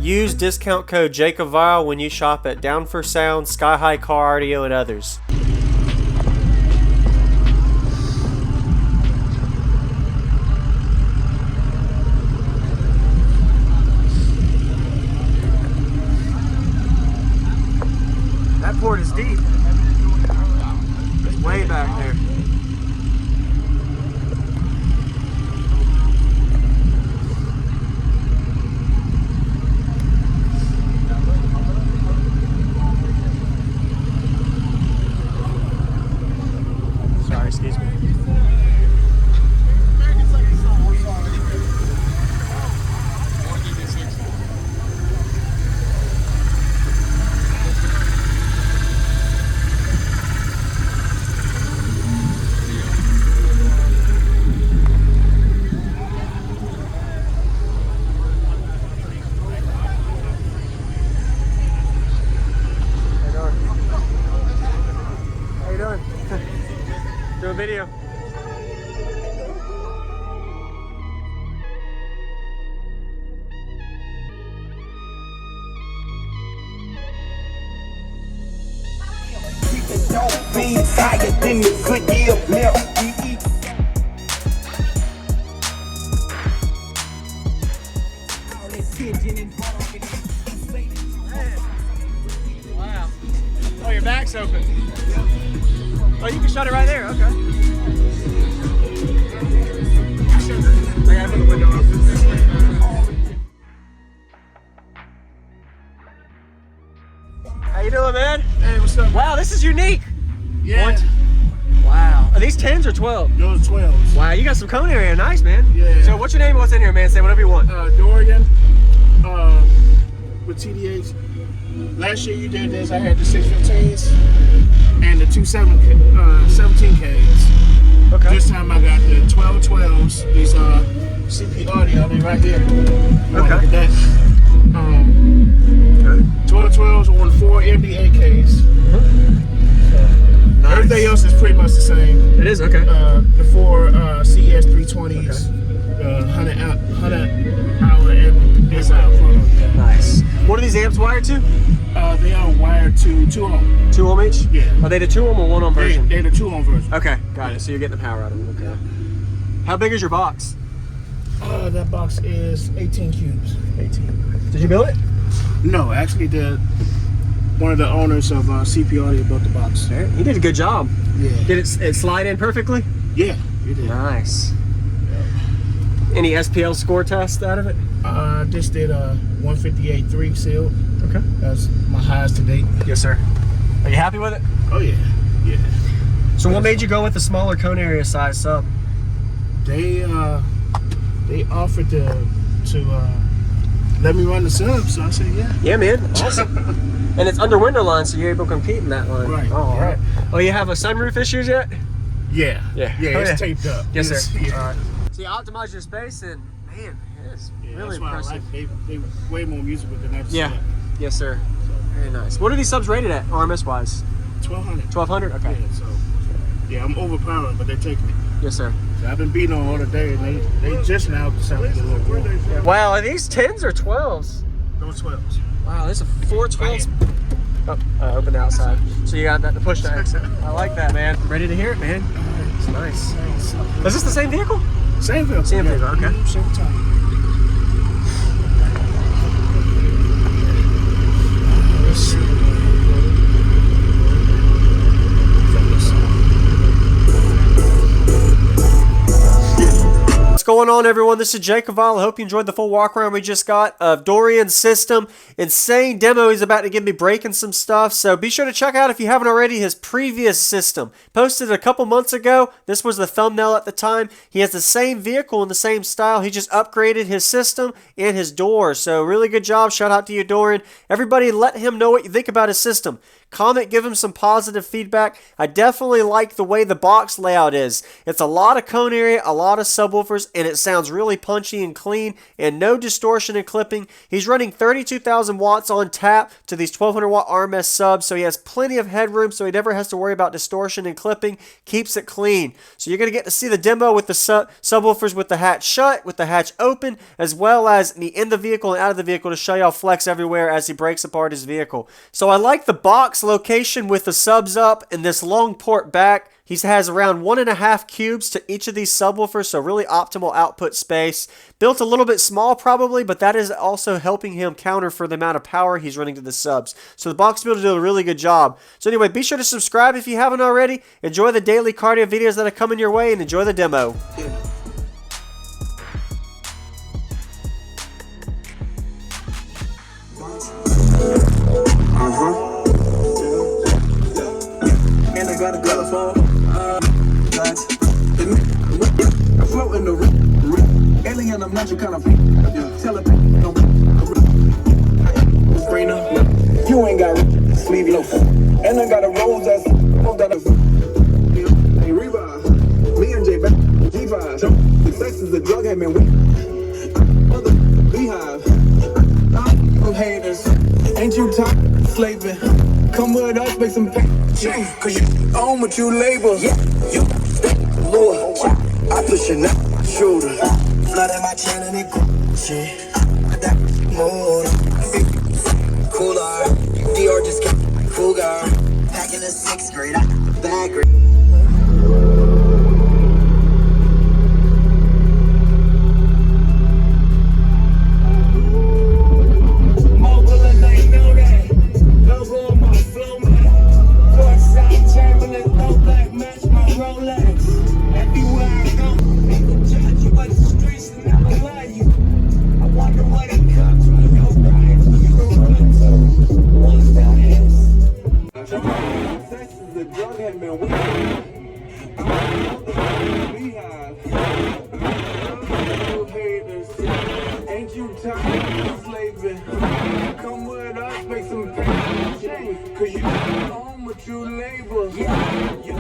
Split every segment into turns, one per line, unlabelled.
Use discount code JACOBVILE when you shop at Down for Sound, Sky High Car Audio, and others. That port is deep. It's way back there. Sorry, excuse me. Do a video.
Don't be higher than the good year milk.
Wow. Oh, your back's open. Oh, you can shut it right there. Okay. I gotta put the window up. How you doing, man?
Hey, what's up?
Wow, this is unique.
Yeah.
Wow. Are these 10s or 12?
Those 12s.
Wow, you got some cone area. Nice, man.
Yeah.
So what's your name and what's in here, man? Say whatever you want.
Dorien, with TDH. Last year you did this, I had the 615s and the 17Ks.
Okay.
This time I got the 1212s, these CP audio, they right here.
Okay.
Look at that. 1212s on 4 MD8Ks.
Nice.
Everything else is pretty much the same.
It is? Okay.
The 4 CES 320s, 100 hour SI photo.
Nice. What are these amps wired to?
They are wired to 2 ohm.
2 ohm each?
Yeah.
Are they the 2 ohm or 1 ohm version?
They're the 2 ohm version.
Okay, got it. So you're getting the power out of them. Okay. How big is your box?
That box is 18 cubes.
18. Did you build it?
No, actually, one of the owners of CP Audio built the box.
He did a good job.
Yeah.
Did it slide in perfectly?
Yeah, you did.
Nice. Any SPL score test out of it?
Just did a 158.3 sealed.
Okay.
That's my highest to date.
Yes, sir. Are you happy with it?
Oh yeah, yeah.
So what made you go with the smaller cone area size sub?
They offered to let me run the sub, so I said yeah.
Yeah, man. Awesome. And it's under window line, so you're able to compete in that line.
Right.
Oh, all
Yeah.
right. Oh, you have a sunroof issues yet?
Yeah.
Yeah.
Yeah,
Oh,
it's
yeah.
taped up.
Yes, sir.
Yeah.
All right. So you optimize your space, and man, it is really
that's why
impressive.
I like they way more musical than I've
Yeah.
seen.
Yes, sir. Very nice. What are these subs rated at, RMS wise?
1200.
1200. Okay.
Yeah, so yeah, I'm overpowered, but they take me.
Yes, sir.
So I've been beating on all the day, and they just now decided to get a little more.
Wow, are these 10s or 12s?
Those 12s.
Wow, this is 4 12s. Oh, open the outside. So you got that to push the exit. I like that, man. Ready to hear it, man. It's nice. Is this the same vehicle?
Same vehicle.
Same vehicle, okay.
Same time. Let's see.
What's going on, everyone? This is Jake Cavallo. I hope you enjoyed the full walk around we just got of Dorien's system. Insane demo he's about to give me, breaking some stuff. So be sure to check out, if you haven't already, his previous system. Posted a couple months ago. This was the thumbnail at the time. He has the same vehicle in the same style. He just upgraded his system and his doors. So really good job. Shout out to you, Dorien. Everybody, let him know what you think about his system. Comment, give him some positive feedback. I definitely like the way the box layout is. It's a lot of cone area, a lot of subwoofers, and it sounds really punchy and clean, and no distortion and clipping. He's running 32,000 watts on tap to these 1200 watt RMS subs, so he has plenty of headroom, so he never has to worry about distortion and clipping. Keeps it clean. So you're going to get to see the demo with the subwoofers with the hatch shut, with the hatch open, as well as me in the vehicle and out of the vehicle to show y'all flex everywhere as he breaks apart his vehicle. So I like the box location with the subs up and this long port back. He has around 1.5 cubes to each of these subwoofers, so really optimal output space. Built a little bit small probably, but that is also helping him counter for the amount of power he's running to the subs. So the box builder did a really good job. So anyway, be sure to subscribe if you haven't already. Enjoy the daily cardio videos that are coming your way, and enjoy the demo.
And I got a girl phone. I'm floating the alien, I'm not your kind of tell it no. You ain't got sleeve no. And I got a rose that's got a revive. Me and J back G5. Sex is a drug habit. Mother beehive. I'm haters. Ain't you tired slaving? Come with us, make some pain. Cause you own what you label. Yeah, you Lord. I push it now, shoulder. Flood in my chin and it shit. I got more. Cooler. Dior just kept cool guy. Back in the 6th grade, I bag grade. Ain't you tired of slaving? Come with us, make some change. Cause you own what you label. Yeah, you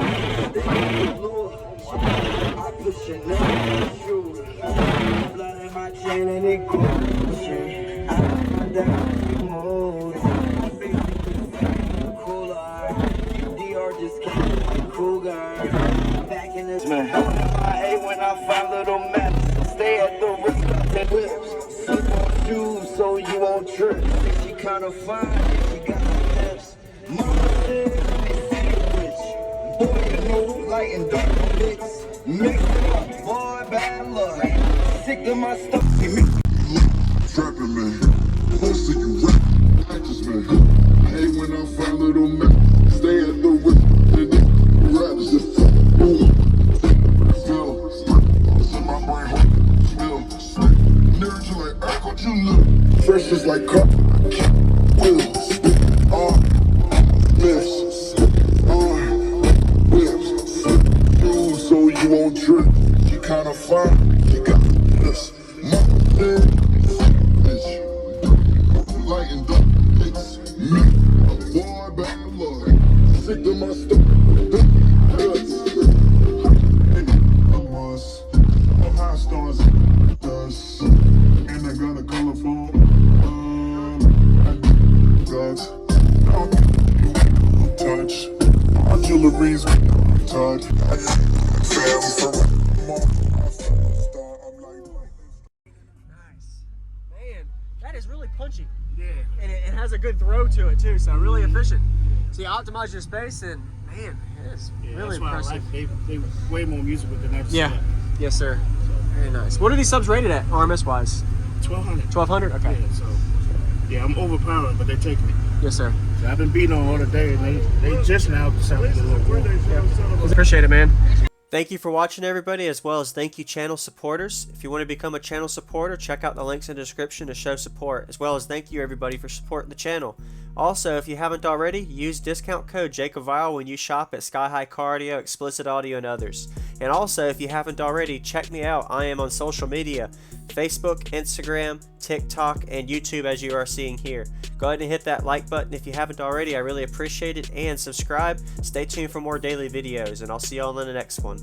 Lord. I push it now, shoulder. Blood in my chain and it goes. I'm down mode. Cooler. Dior just kept cool guy. Back in this man. I hate when I find little maps. Stay at the risk and whips. Slip on shoes so you won't trip. She kinda fine, she got the lips. Mama said, rich. Boy, you know, light and dark bits. Mix it up, boy, bad luck. Sick of my stuff, see me.
Trapping man, most of you rap actors man. I hate when I find little men. Stay at the risk and the rappers just boom. Still, in my brain. Nerds like Urkel, you look fresh just like car. Wheels, lifts, whips, shoes so you won't trip. You kinda fine, you got this. My bitch, light and dark, it's me. Boy, bad luck, sick of my stuff. I'm high stars, does. And I got a colorful touch. My jewelry's touch.
Nice. Man, that is really punchy.
Yeah.
And it has a good throw to it too, so really efficient. So you optimize your space and man, it is really
that's why
impressive.
I like they way more musical than I just
Yeah. Yes, sir. Very nice. What are these subs rated at, RMS wise?
1200.
1200? Okay.
Yeah, so yeah, I'm overpowered, but they take me.
Yes, sir.
So I've been beating on all the day, and they just now decided to look good.
Appreciate it, man. Thank you for watching, everybody, as well as thank you, channel supporters. If you want to become a channel supporter, check out the links in the description to show support, as well as thank you, everybody, for supporting the channel. Also, if you haven't already, use discount code JACOBVILE when you shop at Sky High Cardio, Explicit Audio, and others. And also, if you haven't already, check me out. I am on social media, Facebook, Instagram, TikTok, and YouTube, as you are seeing here. Go ahead and hit that like button if you haven't already. I really appreciate it. And subscribe. Stay tuned for more daily videos, and I'll see y'all in the next one.